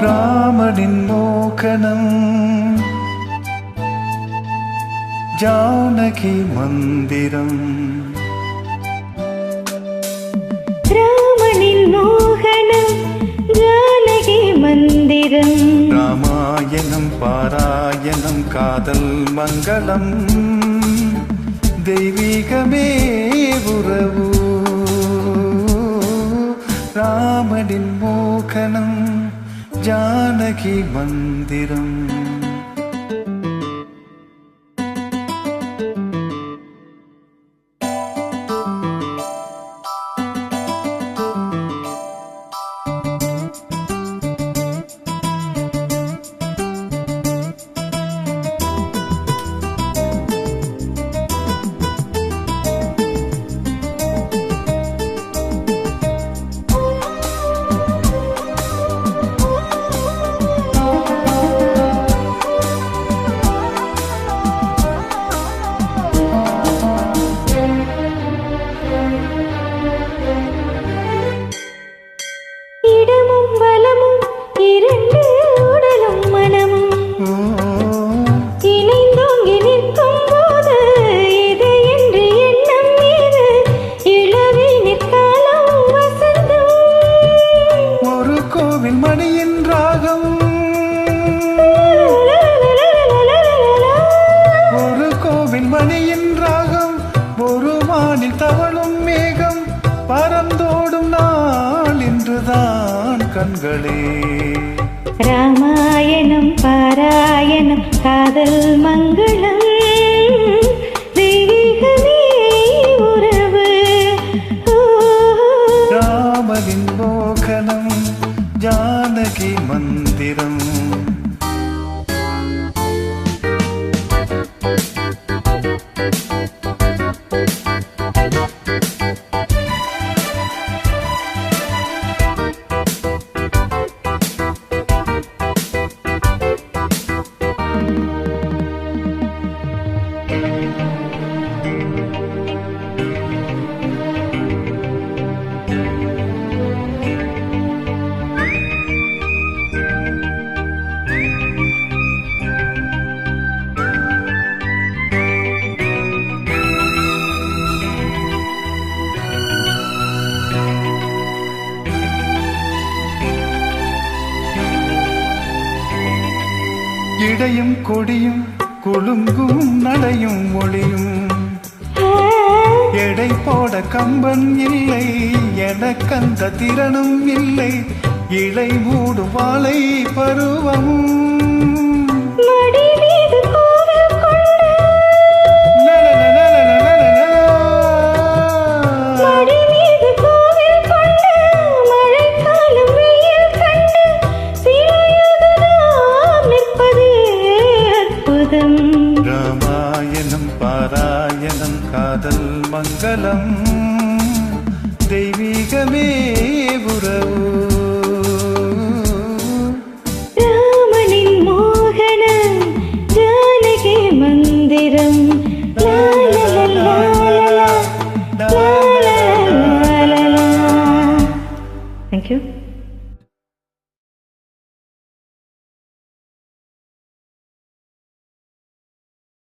ராமனின் மோகனம் ஜானகி மந்திரம். ராமனின் மோகனம் ஜானகி மந்திரம். ராமாயணம் பாராயணம் காதல் மங்களம் தெய்வீகமே உறவு. ராமனின் மோகனம் ஜானகி மந்திரம். மணியின் ராகம் ஒரு கோவில் மணியின் ராகம் ஒரு வானில் தவழும் மேகம் பறந்தோடும் நாள் இன்றுதான் கண்களே. ராமாயணம் பாராயணம் காதல் மங்களம் தெய்வீகமே உறவு. ராமனின் மோகனம் ஜானகி மந்திரம். இடையும் கொடியும் குலுங்கும் நடையும் ஒளியும் எடை போட கம்பன் இல்லை எனக்கந்த திறனும் இல்லை. இலை மூடும் வாழை பருவம் ராமாயணம் பாராயணம் காதல் மங்களம் தெய்வீகமே உறவு. ராமனின் மோகனம் ஜானகி மந்திரம். Thank you.